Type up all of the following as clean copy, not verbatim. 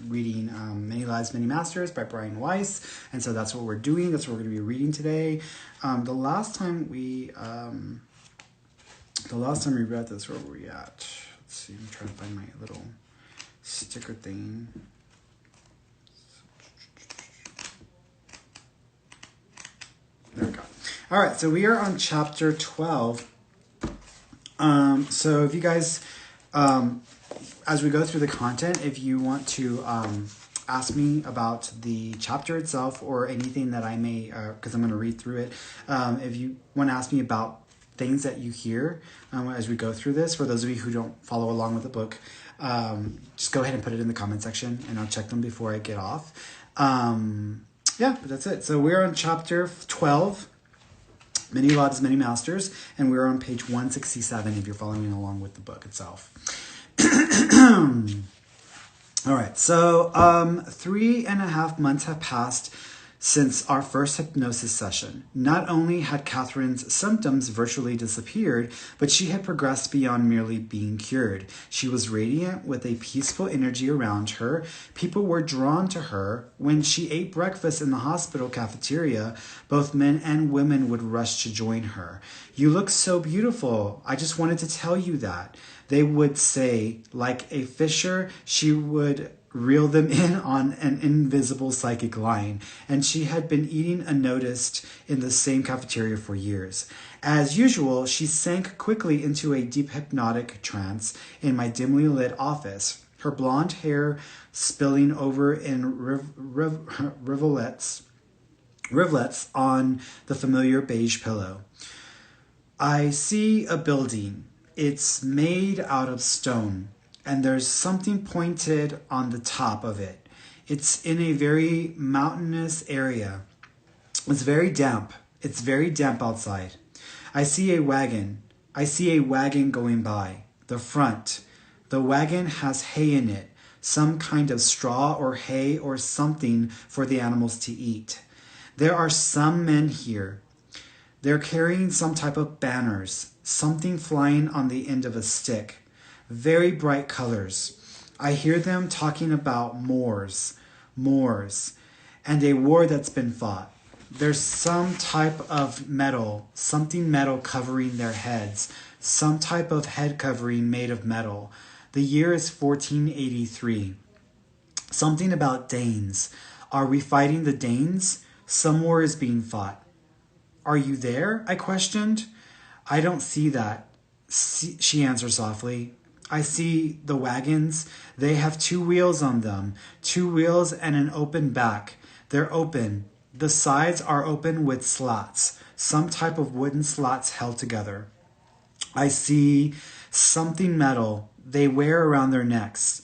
reading Many Lives, Many Masters by Brian Weiss. And so that's what we're doing. That's what we're going to be reading today. The last time we read this, where were we at? Let's see, I'm trying to find my little sticker thing. There we go. All right, so we are on chapter 12. So if you guys, as we go through the content, if you want to ask me about the chapter itself or anything that I may, because I'm going to read through it, if you want to ask me about things that you hear as we go through this, for those of you who don't follow along with the book, just go ahead and put it in the comment section and I'll check them before I get off. Yeah, but that's it. So we're on chapter 12, Many Lives, Many Masters, and we're on page 167 if you're following along with the book itself. All right, so 3.5 months have passed since our first hypnosis session. Not only had Catherine's symptoms virtually disappeared, but she had progressed beyond merely being cured. She was radiant with a peaceful energy around her. People were drawn to her. When she ate breakfast in the hospital cafeteria, both men and women would rush to join her. "You look so beautiful. I just wanted to tell you that," they would say. Like a fisher, she would reel them in on an invisible psychic line, and she had been eating unnoticed in the same cafeteria for years. As usual, she sank quickly into a deep hypnotic trance in my dimly lit office, her blonde hair spilling over in rivulets on the familiar beige pillow. "I see a building. It's made out of stone, and there's something pointed on the top of it. It's in a very mountainous area. It's very damp. It's very damp outside. I see a wagon. Going by. The front. The wagon has hay in it, some kind of straw or hay or something for the animals to eat. There are some men here. They're carrying some type of banners, something flying on the end of a stick. Very bright colors. I hear them talking about Moors, and a war that's been fought. There's some type of metal, something metal covering their heads, some type of head covering made of metal. The year is 1483. Something about Danes. Are we fighting the Danes? Some war is being fought." "Are you there?" I questioned. "I don't see that," she answered softly. "I see the wagons. They have 2 wheels on them, 2 wheels and an open back. They're open. The sides are open with slats, some type of wooden slats held together. I see something metal they wear around their necks,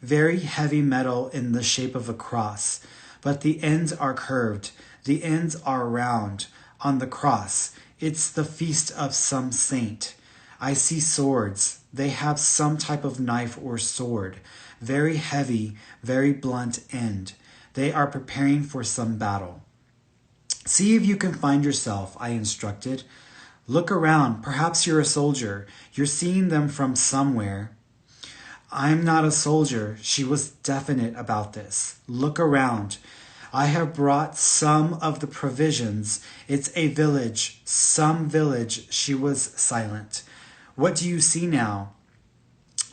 very heavy metal in the shape of a cross, but the ends are curved. The ends are round. On the cross, it's the feast of some saint. I see swords. They have some type of knife or sword. Very heavy, very blunt end. They are preparing for some battle." "See if you can find yourself," I instructed. "Look around. Perhaps you're a soldier. You're seeing them from somewhere." "I'm not a soldier." She was definite about this. "Look around. I have brought some of the provisions. It's a village. Some village." She was silent. "What do you see now?"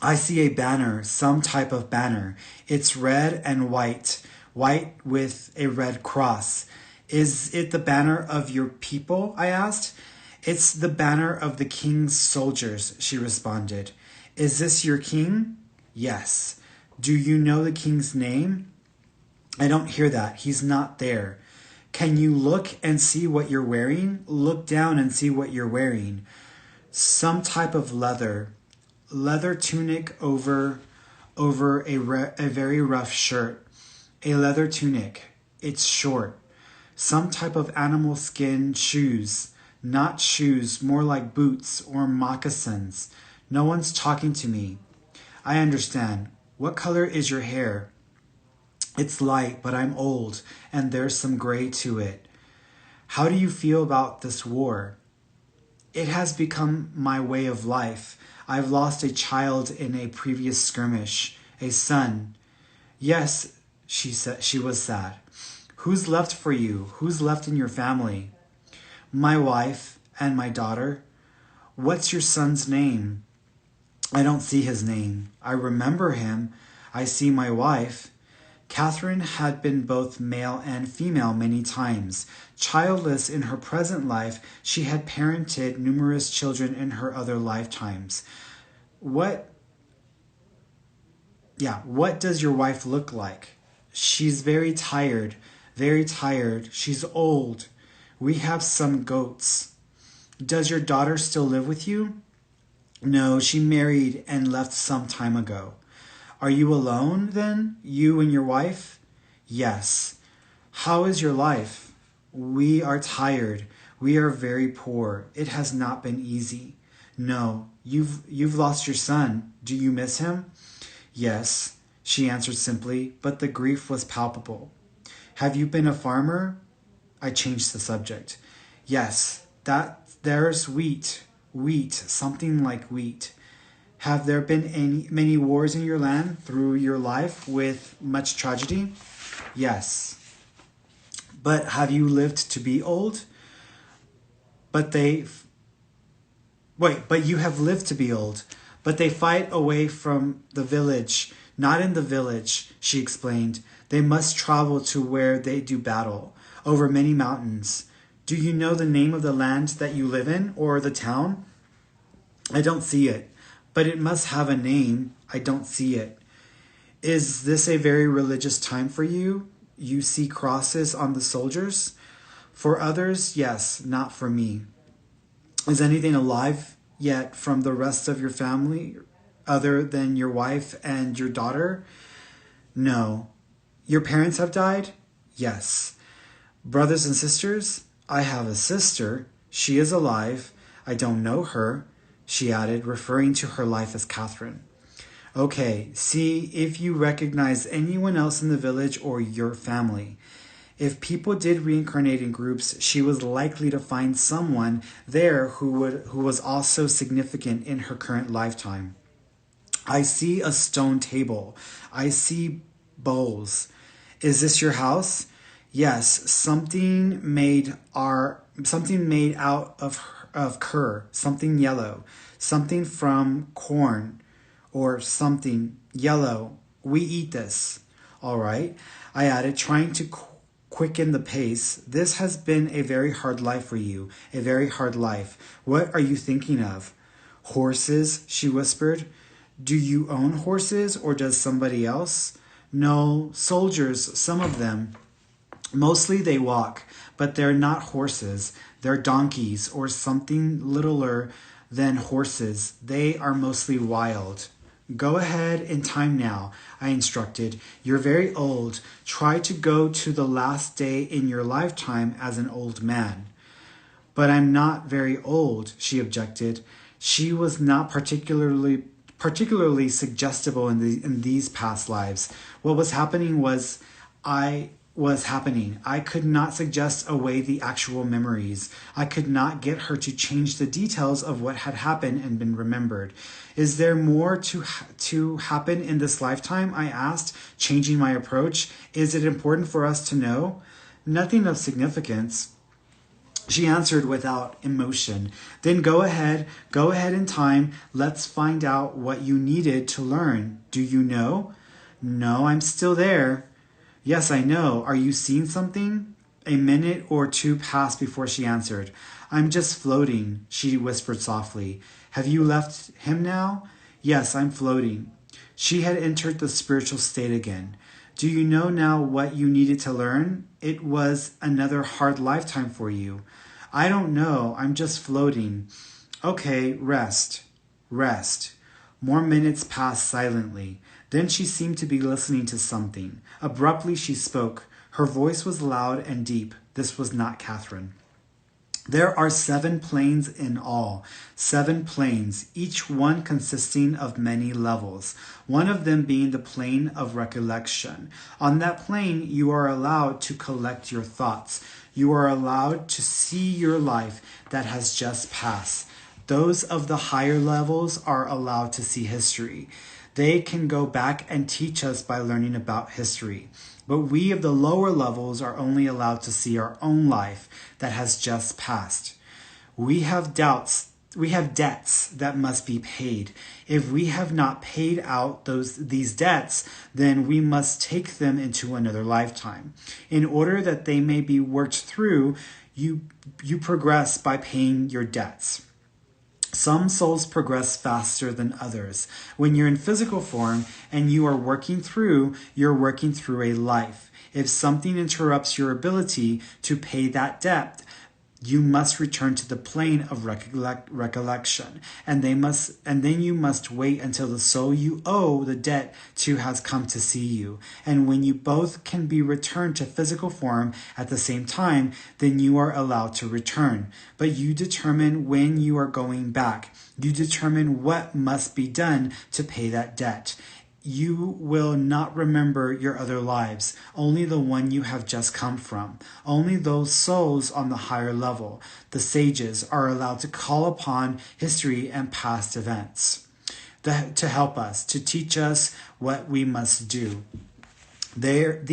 "I see a banner, some type of banner. It's red and white with a red cross." "Is it the banner of your people?" I asked. "It's the banner of the king's soldiers," she responded. "Is this your king?" "Yes." "Do you know the king's name?" "I don't hear that. He's not there." "Can you look and see what you're wearing?" "Look down and see what you're wearing." "Some type of leather tunic over a very rough shirt. A leather tunic. It's short. Some type of animal skin shoes. Not shoes, more like boots or moccasins. No one's talking to me." "I understand. What color is your hair?" "It's light, but I'm old, and there's some gray to it." "How do you feel about this war?" "It has become my way of life. I've lost a child in a previous skirmish, a son. Yes, she said. She was sad. Who's left for you? Who's left in your family? My wife and my daughter. What's your son's name? I don't see his name. I remember him. I see my wife. Catherine had been both male and female many times. Childless in her present life, she had parented numerous children in her other lifetimes. What does your wife look like? She's very tired, very tired. She's old. We have some goats. Does your daughter still live with you? No, she married and left some time ago. Are you alone then, you and your wife? Yes. How is your life? We are tired. We are very poor. It has not been easy. No, you've lost your son. Do you miss him? Yes, she answered simply, but the grief was palpable. Have you been a farmer? I changed the subject. Yes, there's wheat, something like wheat. Have there been many wars in your land through your life with much tragedy? Yes. But have you lived to be old? But you have lived to be old. But they fight away from the village, not in the village, she explained. They must travel to where they do battle, over many mountains. Do you know the name of the land that you live in, or the town? I don't see it. But it must have a name. I don't see it. Is this a very religious time for you? You see crosses on the soldiers? For others, yes, not for me. Is anything alive yet from the rest of your family, other than your wife and your daughter? No. Your parents have died? Yes. Brothers and sisters? I have a sister. She is alive. I don't know her, she added, referring to her life as Catherine. Okay, see if you recognize anyone else in the village or your family. If people did reincarnate in groups, she was likely to find someone there who was also significant in her current lifetime. I see a stone table. I see bowls. Is this your house? Yes, something made out of cur, something yellow, something from corn, or something yellow. We eat this. All right, I added, trying to quicken the pace. This has been a very hard life for you, a very hard life. What are you thinking of? Horses, she whispered. Do you own horses, or does somebody else? No, soldiers, some of them. Mostly they walk, but they're not horses. They're donkeys, or something littler than horses. They are mostly wild. Go ahead in time now, I instructed. You're very old. Try to go to the last day in your lifetime as an old man. But I'm not very old, she objected. She was not particularly suggestible in these past lives. What was happening was I could not suggest away the actual memories. I could not get her to change the details of what had happened and been remembered. Is there more to happen in this lifetime? I asked, changing my approach. Is it important for us to know? Nothing of significance. She answered without emotion. Then go ahead in time. Let's find out what you needed to learn. Do you know? No, I'm still there. Yes, I know. Are you seeing something? A minute or two passed before she answered. I'm just floating, she whispered softly. Have you left him now? Yes, I'm floating. She had entered the spiritual state again. Do you know now what you needed to learn? It was another hard lifetime for you. I don't know. I'm just floating. Okay, rest. More minutes passed silently. Then she seemed to be listening to something. Abruptly she spoke. Her voice was loud and deep. This was not Catherine. There are 7 planes in all, 7 planes, each one consisting of many levels, one of them being the plane of recollection. On that plane, you are allowed to collect your thoughts. You are allowed to see your life that has just passed. Those of the higher levels are allowed to see history. They can go back and teach us by learning about history. But we of the lower levels are only allowed to see our own life that has just passed. We have debts that must be paid. If we have not paid out these debts, then we must take them into another lifetime. In order that they may be worked through, you progress by paying your debts. Some souls progress faster than others. When you're in physical form and you are you're working through a life. If something interrupts your ability to pay that debt, you must return to the plane of recollection, and then you must wait until the soul you owe the debt to has come to see you. And when you both can be returned to physical form at the same time, then you are allowed to return. But you determine when you are going back. You determine what must be done to pay that debt. You will not remember your other lives, only the one you have just come from. Only those souls on the higher level, the sages, are allowed to call upon history and past events to help us, to teach us what we must do. There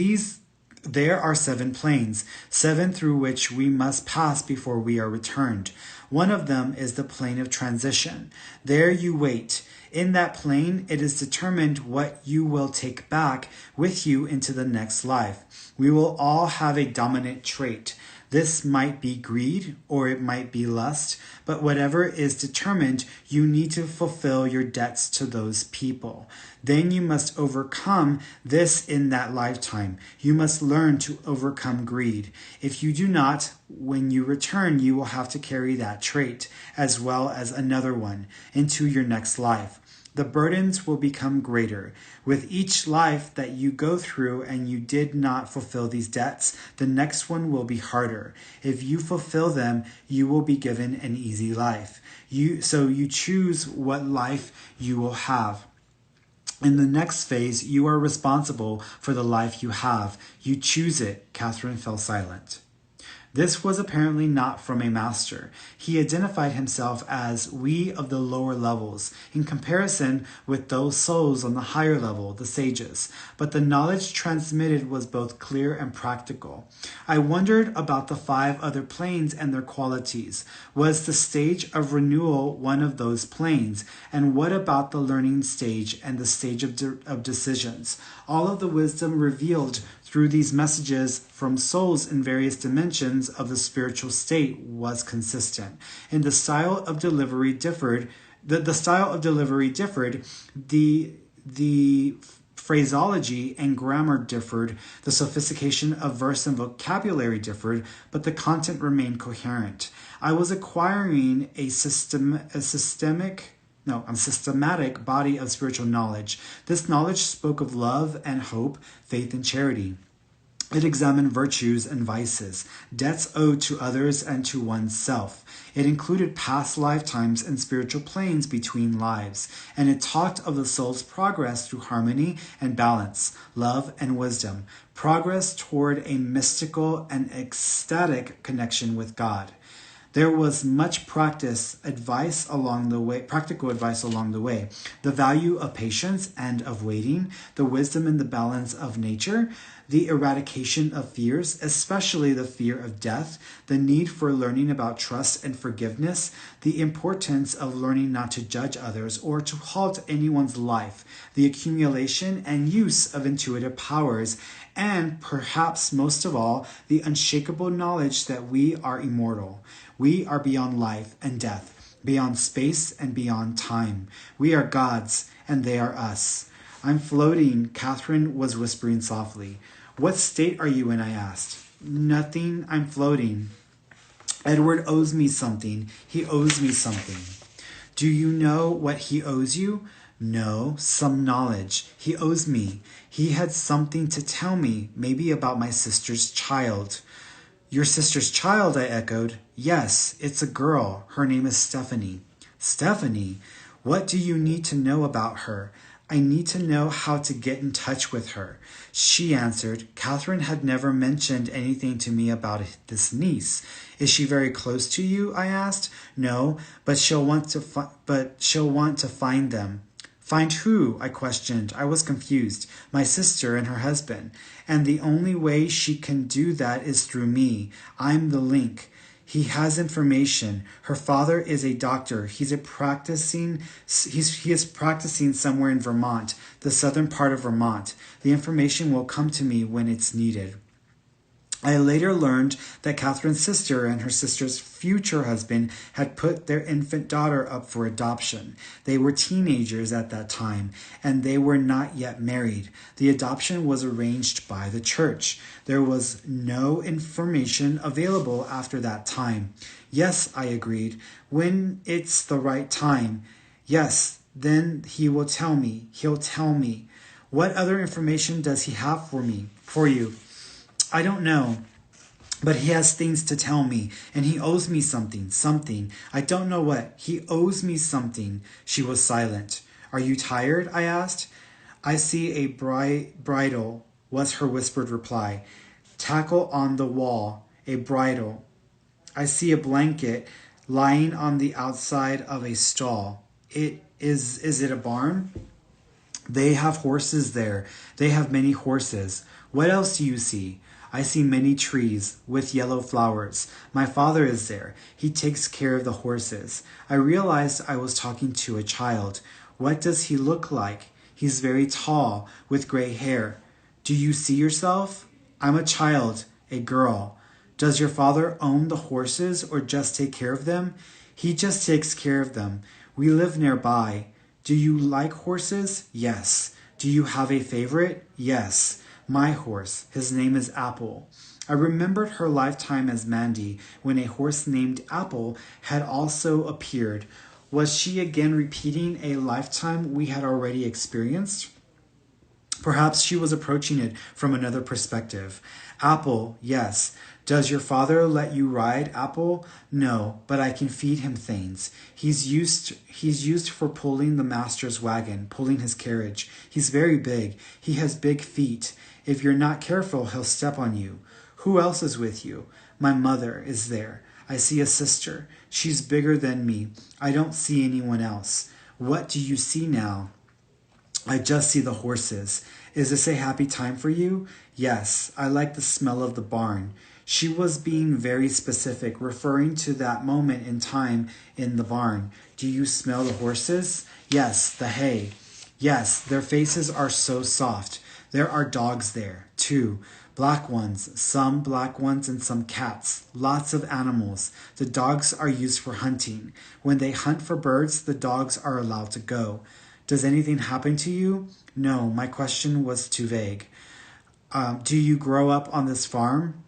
are 7 planes, 7 through which we must pass before we are returned. One of them is the plane of transition. There you wait. In that plane, it is determined what you will take back with you into the next life. We will all have a dominant trait. This might be greed or it might be lust, but whatever is determined, you need to fulfill your debts to those people. Then you must overcome this in that lifetime. You must learn to overcome greed. If you do not, when you return, you will have to carry that trait, as well as another one, into your next life. The burdens will become greater. With each life that you go through and you did not fulfill these debts, the next one will be harder. If you fulfill them, you will be given an easy life. So you choose what life you will have. In the next phase, you are responsible for the life you have. You choose it. Catherine fell silent. This was apparently not from a master. He identified himself as we of the lower levels, in comparison with those souls on the higher level, the sages. But the knowledge transmitted was both clear and practical. I wondered about the 5 other planes and their qualities. Was the stage of renewal one of those planes? And what about the learning stage and the stage of decisions? All of the wisdom revealed through these messages from souls in various dimensions of the spiritual state was consistent. And the style of delivery differed. The style of delivery differed. The phraseology and grammar differed. The sophistication of verse and vocabulary differed, but the content remained coherent. I was acquiring a systematic body of spiritual knowledge. This knowledge spoke of love and hope, faith and charity. It examined virtues and vices, debts owed to others and to oneself. It included past lifetimes and spiritual planes between lives, and it talked of the soul's progress through harmony and balance, love and wisdom, progress toward a mystical and ecstatic connection with God. There was much practical advice along the way, the value of patience and of waiting, the wisdom and the balance of nature, the eradication of fears, especially the fear of death, the need for learning about trust and forgiveness, the importance of learning not to judge others or to halt anyone's life, the accumulation and use of intuitive powers, and perhaps most of all, the unshakable knowledge that we are immortal. We are beyond life and death, beyond space and beyond time. We are gods and they are us. I'm floating, Catherine was whispering softly. What state are you in? I asked. Nothing, I'm floating. Edward owes me something. He owes me something. Do you know what he owes you? No, some knowledge. He owes me. He had something to tell me, maybe about my sister's child. Your sister's child, I echoed. Yes, it's a girl. Her name is Stephanie. Stephanie? What do you need to know about her? I need to know how to get in touch with her. She answered. Catherine had never mentioned anything to me about this niece. Is she very close to you? I asked. No, but she'll want to find them. Find who? I questioned. I was confused. My sister and her husband. And the only way she can do that is through me. I'm the link. He has information. Her father is a doctor. He is practicing somewhere in Vermont, the southern part of Vermont. The information will come to me when it's needed. I later learned that Catherine's sister and her sister's future husband had put their infant daughter up for adoption. They were teenagers at that time, and they were not yet married. The adoption was arranged by the church. There was no information available after that time. Yes, I agreed. When it's the right time. Yes, then he will tell me. He'll tell me. What other information does he have for you? I don't know, but he has things to tell me, and he owes me something. I don't know what. He owes me something. She was silent. Are you tired? I asked. I see a bridle, was her whispered reply. Tackle on the wall, a bridle. I see a blanket lying on the outside of a stall. Is it a barn? They have horses there. They have many horses. What else do you see? I see many trees with yellow flowers. My father is there. He takes care of the horses. I realized I was talking to a child. What does he look like? He's very tall, with gray hair. Do you see yourself? I'm a child, a girl. Does your father own the horses or just take care of them? He just takes care of them. We live nearby. Do you like horses? Yes. Do you have a favorite? Yes. My horse. His name is Apple. I remembered her lifetime as Mandy when a horse named Apple had also appeared. Was she again repeating a lifetime we had already experienced? Perhaps she was approaching it from another perspective. Apple, yes. Does your father let you ride Apple? No, but I can feed him things. He's used for pulling the master's wagon, pulling his carriage. He's very big. He has big feet. If you're not careful, he'll step on you. Who else is with you? My mother is there. I see a sister. She's bigger than me. I don't see anyone else. What do you see now? I just see the horses. Is this a happy time for you? Yes, I like the smell of the barn. She was being very specific, referring to that moment in time in the barn. Do you smell the horses? Yes, the hay. Yes, their faces are so soft. There are dogs there, too. Black ones, some black ones and some cats. Lots of animals. The dogs are used for hunting. When they hunt for birds, the dogs are allowed to go. Does anything happen to you? No, my question was too vague. Do you grow up on this farm?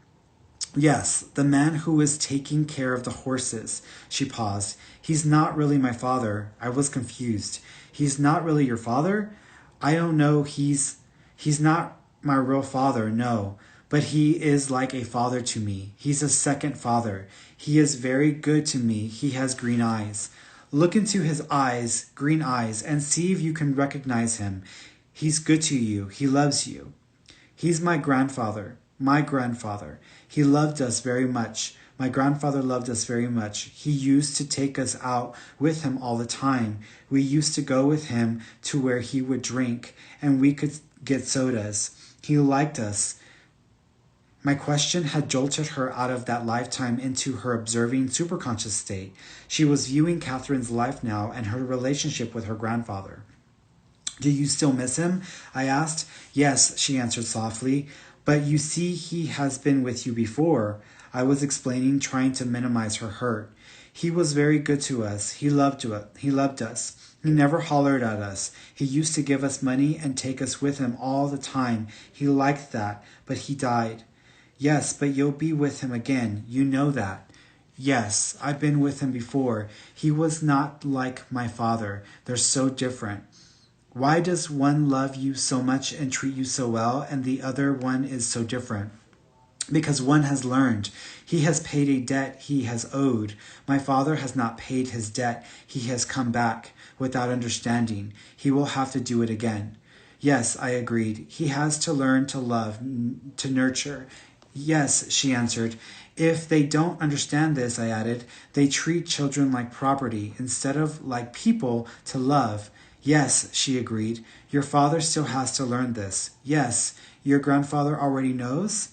Yes, the man who is taking care of the horses. She paused. He's not really my father. I was confused. He's not really your father? I don't know. He's not my real father, no. But he is like a father to me. He's a second father. He is very good to me. He has green eyes. Look into his eyes, green eyes, and see if you can recognize him. He's good to you. He loves you. He's my grandfather. My grandfather. He loved us very much. My grandfather loved us very much. He used to take us out with him all the time. We used to go with him to where he would drink, and we could get sodas. He liked us. My question had jolted her out of that lifetime into her observing superconscious state. She was viewing Catherine's life now and her relationship with her grandfather. Do you still miss him? I asked. Yes, she answered softly. But you see, he has been with you before. I was explaining, trying to minimize her hurt. He was very good to us. He loved us. He never hollered at us. He used to give us money and take us with him all the time. He liked that, but he died. Yes, but you'll be with him again. You know that. Yes, I've been with him before. He was not like my father. They're so different. Why does one love you so much and treat you so well, and the other one is so different? Because one has learned. He has paid a debt he has owed. My father has not paid his debt. He has come back without understanding. He will have to do it again. Yes, I agreed. He has to learn to love, to nurture. Yes, she answered. If they don't understand this, I added, they treat children like property instead of like people to love. Yes, she agreed. Your father still has to learn this. Yes, your grandfather already knows?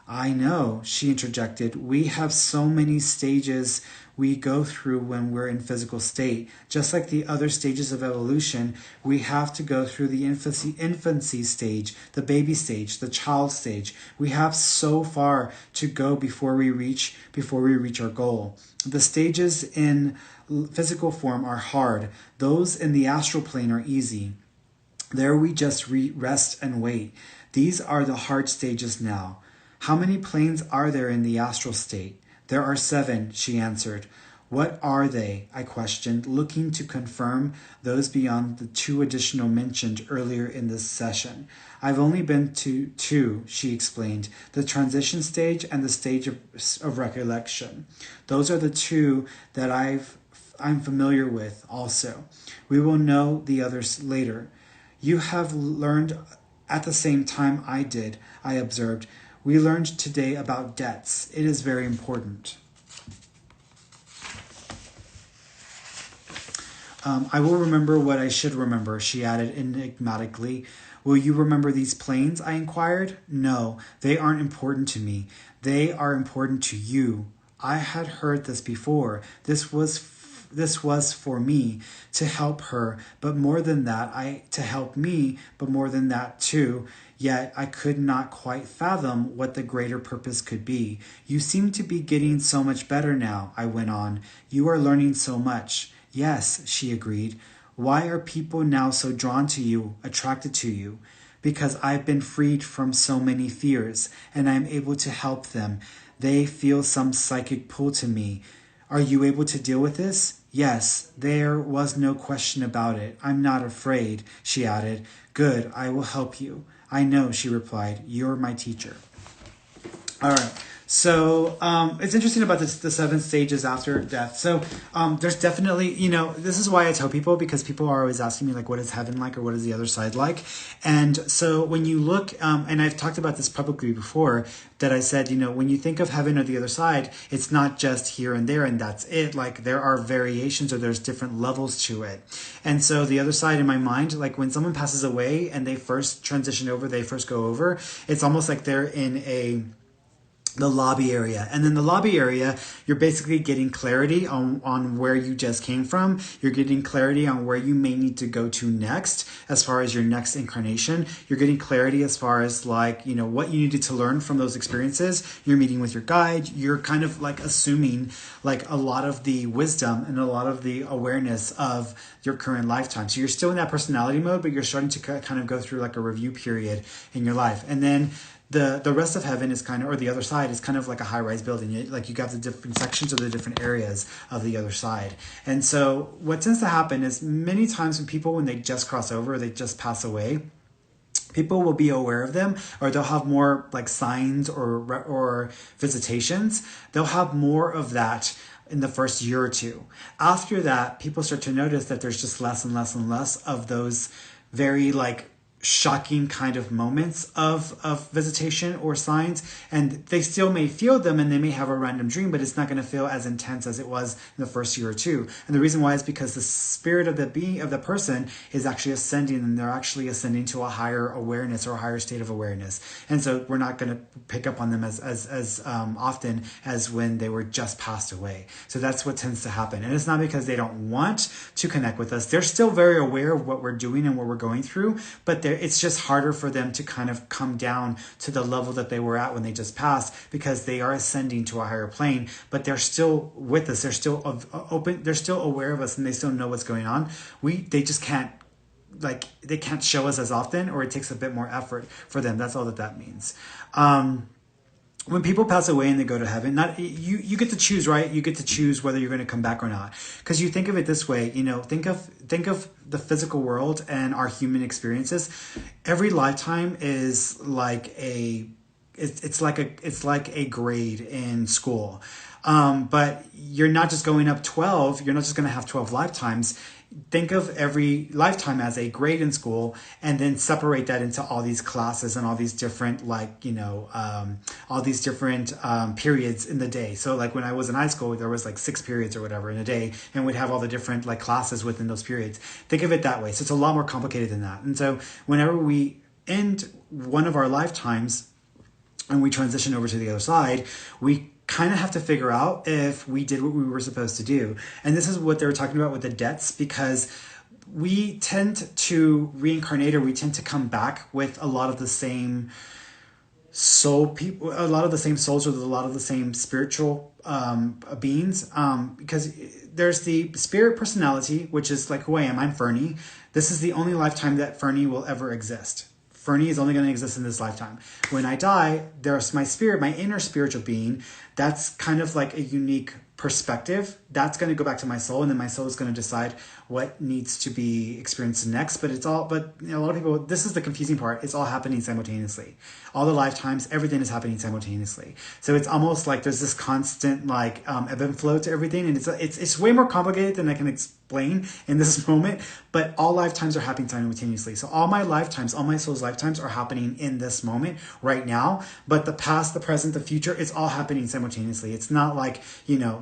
I know, she interjected. We have so many stages we go through when we're in physical state. Just like the other stages of evolution, we have to go through the infancy stage, the baby stage, the child stage. We have so far to go before we reach our goal. The stages in physical form are hard. Those in the astral plane are easy. There we just rest and wait. These are the hard stages now. How many planes are there in the astral state? There are 7, she answered. What are they? I questioned, looking to confirm those beyond the 2 additional mentioned earlier in this session. I've only been to 2, she explained, the transition stage and the stage of recollection. Those are the 2 that I'm familiar with also. We will know the others later. You have learned at the same time I did, I observed. We learned today about debts. It is very important. I will remember what I should remember, she added enigmatically. Will you remember these planes? I inquired. No, they aren't important to me. They are important to you. I had heard this before. This was for me to help her, but more than that, to help me, but more than that too. Yet I could not quite fathom what the greater purpose could be. You seem to be getting so much better now, I went on. You are learning so much. Yes, she agreed. Why are people now so drawn to you, attracted to you? Because I've been freed from so many fears, and I'm able to help them. They feel some psychic pull to me. Are you able to deal with this? Yes, there was no question about it. I'm not afraid, she added. Good, I will help you. I know, she replied. You're my teacher. All right. So it's interesting about the 7 stages after death. So there's definitely, this is why I tell people, because people are always asking me, like, what is heaven like, or what is the other side like? And so when you look, and I've talked about this publicly before, that I said, when you think of heaven or the other side, it's not just here and there and that's it. Like, there are variations, or there's different levels to it. And so the other side in my mind, like when someone passes away and they first transition over, they first go over, it's almost like they're in the lobby area. And in the lobby area, you're basically getting clarity on where you just came from. You're getting clarity on where you may need to go to next as far as your next incarnation. You're getting clarity as far as what you needed to learn from those experiences. You're meeting with your guide. You're kind of assuming a lot of the wisdom and a lot of the awareness of your current lifetime. So you're still in that personality mode, but you're starting to kind of go through a review period in your life. And then the rest of heaven is kind of, or the other side is kind of like a high-rise building. You got the different sections or the different areas of the other side. And so what tends to happen is many times when they just cross over, or they just pass away, people will be aware of them, or they'll have more signs or visitations. They'll have more of that in the first year or two. After that, people start to notice that there's just less and less and less of those very shocking kind of moments of visitation or signs, and they still may feel them, and they may have a random dream, but it's not going to feel as intense as it was in the first year or two. And the reason why is because the spirit of the person is actually ascending, and they're actually ascending to a higher awareness or a higher state of awareness. And so we're not going to pick up on them as often as when they were just passed away. So that's what tends to happen. And it's not because they don't want to connect with us. They're still very aware of what we're doing and what we're going through, but it's just harder for them to kind of come down to the level that they were at when they just passed, because they are ascending to a higher plane, but they're still with us. They're still open. They're still aware of us, and they still know what's going on. They just can't, they can't show us as often, or it takes a bit more effort for them. That's all that means. When people pass away and they go to heaven, you get to choose, right? You get to choose whether you're going to come back or not. Because you think of it this way, think of the physical world and our human experiences. Every lifetime is it's like a grade in school. But you're not just going up 12. You're not just going to have 12 lifetimes. Think of every lifetime as a grade in school, and then separate that into all these classes and all these different all all these different periods in the day. So like when I was in high school, there was like 6 periods or whatever in a day, and we'd have all the different like classes within those periods. Think of it that way. So it's a lot more complicated than that. And so whenever we end one of our lifetimes and we transition over to the other side, we kind of have to figure out if we did what we were supposed to do. And this is what they were talking about with the debts, because we tend to reincarnate, or we tend to come back with a lot of the same a lot of the same souls, or a lot of the same spiritual beings, because there's the spirit personality, which is like who I am. I'm Ferny. This is the only lifetime that Ferny will ever exist. Ferny is only going to exist in this lifetime. When I die, there's my spirit, my inner spiritual being. That's kind of like a unique perspective. That's going to go back to my soul, and then my soul is going to decide what needs to be experienced next. But a lot of people, this is the confusing part. It's all happening simultaneously. All the lifetimes, everything is happening simultaneously. So it's almost like there's this constant like ebb and flow to everything, and it's way more complicated than I can explain in this moment. But all lifetimes are happening simultaneously. So all my lifetimes, all my soul's lifetimes are happening in this moment right now. But the past, the present, the future, it's all happening simultaneously. It's not like,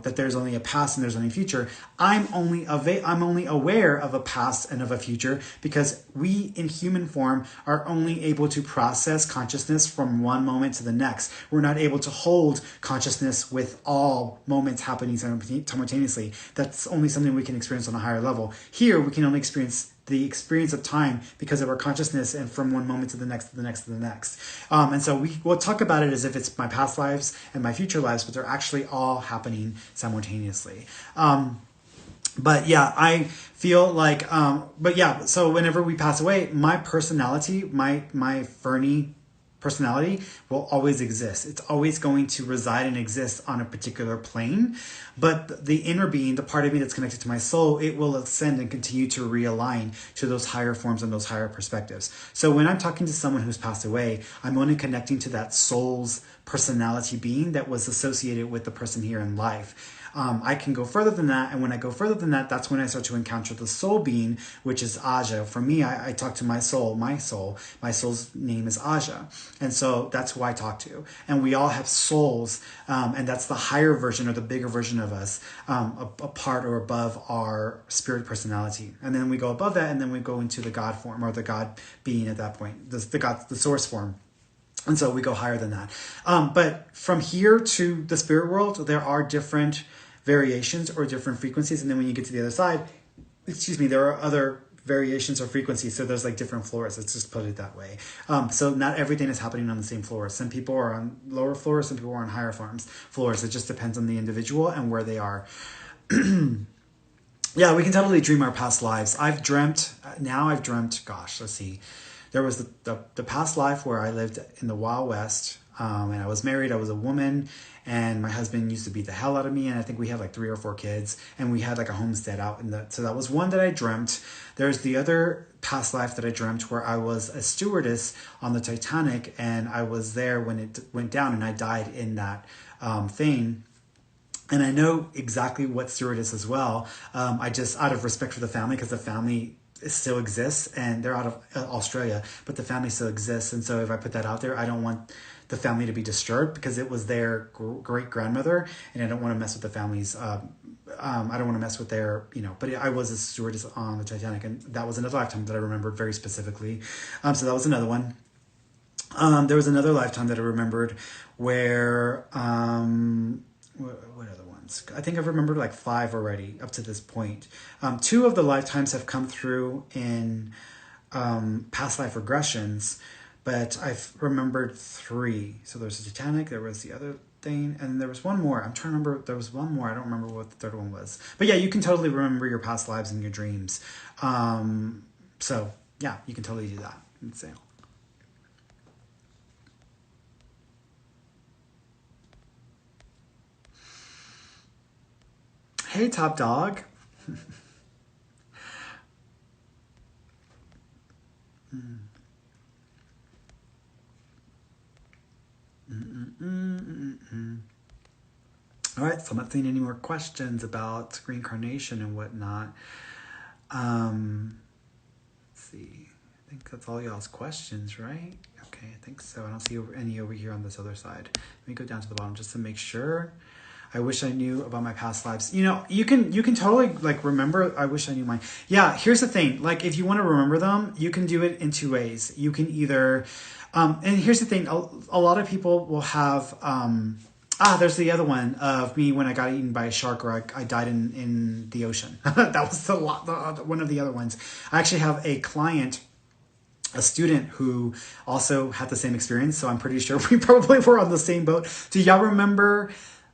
that there's only a past and there's only a future. I'm only aware of a past and of a future because we in human form are only able to process consciousness from one moment to the next. We're not able to hold consciousness with all moments happening simultaneously. That's only something we can experience on a higher level. Here, we can only experience the experience of time because of our consciousness, and from one moment to the next, to the next, to the next. And so we'll talk about it as if it's my past lives and my future lives, but they're actually all happening simultaneously. But yeah, I feel like, so whenever we pass away, my personality, my Ferny personality will always exist. It's always going to reside and exist on a particular plane. But the inner being, the part of me that's connected to my soul, it will ascend and continue to realign to those higher forms and those higher perspectives. So when I'm talking to someone who's passed away, I'm only connecting to that soul's personality being that was associated with the person here in life. I can go further than that, and when I go further than that, that's when I start to encounter the soul being, which is Aja. For me, I talk to my soul. My soul's name is Aja, and so that's who I talk to. And we all have souls, and that's the higher version or the bigger version of us, a part or above our spirit personality. And then we go above that, and then we go into the God form, or the God being at that point, the source form. And so we go higher than that. But from here to the spirit world, there are different variations or different frequencies. And then when you get to the other side, there are other variations or frequencies. So there's like different floors. Let's just put it that way. So not everything is happening on the same floor. Some people are on lower floors. Some people are on higher floors. It just depends on the individual and where they are. Yeah, we can totally dream our past lives. I've dreamt, gosh, let's see. There was the past life where I lived in the Wild West, and I was married. I was a woman, and my husband used to beat the hell out of me, and I think we had like 3 or 4 kids, and we had like a homestead out so that was one that I dreamt. There's the other past life that I dreamt where I was a stewardess on the Titanic, and I was there when it went down, and I died in that thing. And I know exactly what stewardess as well. I just, out of respect for the family, because the family still exists, and they're out of Australia, but the family still exists. And so if I put that out there, I don't want the family to be disturbed because it was their great grandmother, and I don't want to mess with the family's, I don't want to mess with their, but I was a stewardess on the Titanic, and that was another lifetime that I remembered very specifically. So that was another one. There was another lifetime that I remembered where, what other ones? I think I've remembered like 5 already up to this point. 2 of the lifetimes have come through in past life regressions, but I've remembered 3. So there's the Titanic, there was the other thing, and there was one more. I'm trying to remember. There was one more. I don't remember what the third one was. But yeah, you can totally remember your past lives and your dreams. So yeah, you can totally do that. Insane. Hey, Top Dog. All right, so I'm not seeing any more questions about reincarnation and whatnot. Let's see. I think that's all y'all's questions, right? Okay, I think so. I don't see any over here on this other side. Let me go down to the bottom just to make sure. I wish I knew about my past lives. You know, you can totally like remember. I wish I knew mine. Yeah, here's the thing. Like, if you want to remember them, you can do it in two ways. You can either, and here's the thing. A lot of people will have. There's the other one of me when I got eaten by a shark, or I died in the ocean. That was one of the other ones. I actually have a client, a student, who also had the same experience. So I'm pretty sure we probably were on the same boat. Do y'all remember?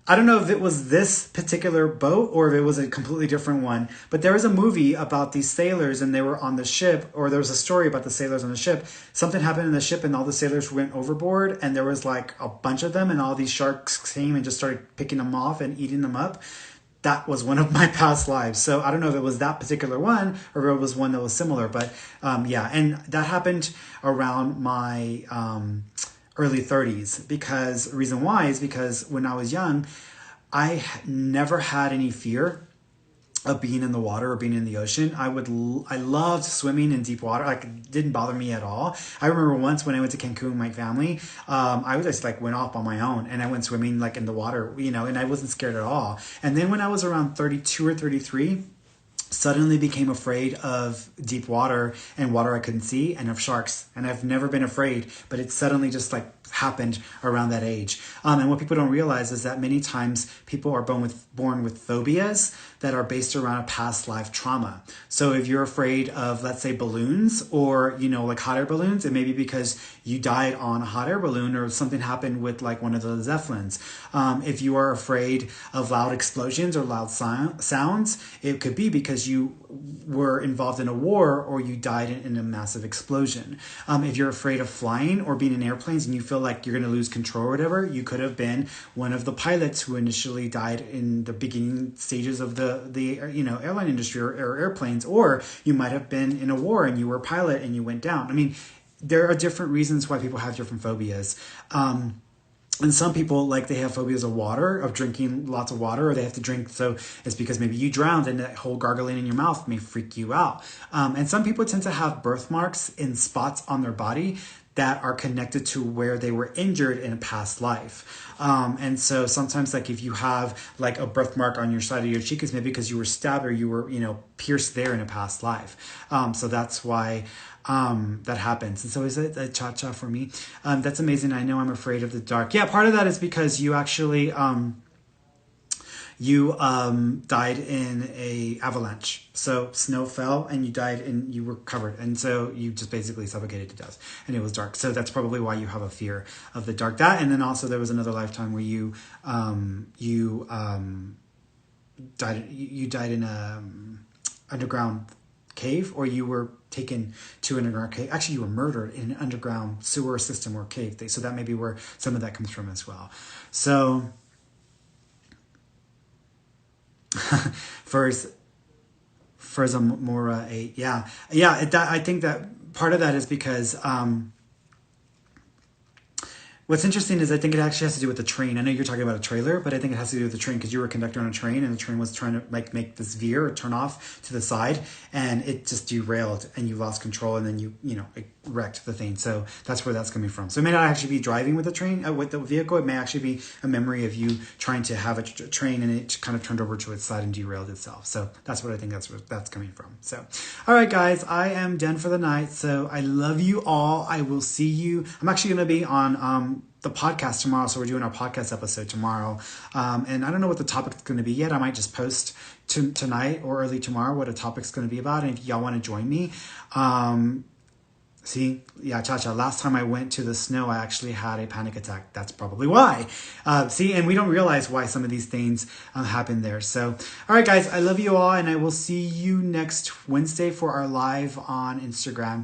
I don't know if it was this particular boat or if it was a completely different one, but there was a movie about these sailors and they were on the ship, or there was a story about the sailors on the ship. Something happened in the ship and all the sailors went overboard, and there was like a bunch of them, and all these sharks came and just started picking them off and eating them up. That was one of my past lives. So I don't know if it was that particular one or if it was one that was similar, but yeah. And that happened around my early 30s, because the reason why is because when I was young, I never had any fear of being in the water or being in the ocean. I loved swimming in deep water. Like, it didn't bother me at all. I remember once when I went to Cancun with my family, I was just like went off on my own and I went swimming like in the water, you know, and I wasn't scared at all. And then when I was around 32 or 33, suddenly became afraid of deep water and water I couldn't see, and of sharks. And I've never been afraid, but it suddenly just like happened around that age. And what people don't realize is that many times people are born with phobias that are based around a past life trauma. So if you're afraid of, let's say, balloons, or, you know, like hot air balloons, it may be because you died on a hot air balloon or something happened with like one of the Zeppelins. If you are afraid of loud explosions or loud sounds, it could be because you were involved in a war or you died in a massive explosion. If you're afraid of flying or being in airplanes and you feel like you're going to lose control or whatever, you could have been one of the pilots who initially died in the beginning stages of the you know, airline industry or airplanes, or you might have been in a war and you were a pilot and you went down. I mean, there are different reasons why people have different phobias. And some people, like, they have phobias of water, of drinking lots of water, or they have to drink. So it's because maybe you drowned and that whole gargling in your mouth may freak you out. And some people tend to have birthmarks in spots on their body that are connected to where they were injured in a past life. And so sometimes, like, if you have like a birthmark on your side of your cheek, it's maybe because you were stabbed or you were, you know, pierced there in a past life. So that's why that happens. And so is it a cha-cha for me? That's amazing. I know I'm afraid of the dark. Yeah, part of that is because you actually died in a avalanche. So snow fell and you died and you were covered. And so you just basically suffocated to death and it was dark. So that's probably why you have a fear of the dark. That, and then also there was another lifetime where you died in a underground cave, or you were taken to an underground cave. Actually, you were murdered in an underground sewer system or cave. So that may be where some of that comes from as well. So for Zamora 8, yeah. I think that part of that is because what's interesting is I think it actually has to do with the train. I know you're talking about a trailer, but I think it has to do with the train, because you were a conductor on a train and the train was trying to like make this veer or turn off to the side, and it just derailed and you lost control, and then you know, it wrecked the thing. So that's where that's coming from. So it may not actually be driving with the train, with the vehicle. It may actually be a memory of you trying to have a train and it kind of turned over to its side and derailed itself. So that's what I think that's coming from. So, all right, guys, I am done for the night. So I love you all. I will see you. I'm actually going to be on the podcast tomorrow. So we're doing our podcast episode tomorrow. And I don't know what the topic's going to be yet. I might just post tonight or early tomorrow what a topic's going to be about. And if y'all want to join me, see, yeah, Cha-Cha, last time I went to the snow, I actually had a panic attack. That's probably why. See, and we don't realize why some of these things happen there. So, all right, guys, I love you all, and I will see you next Wednesday for our live on Instagram.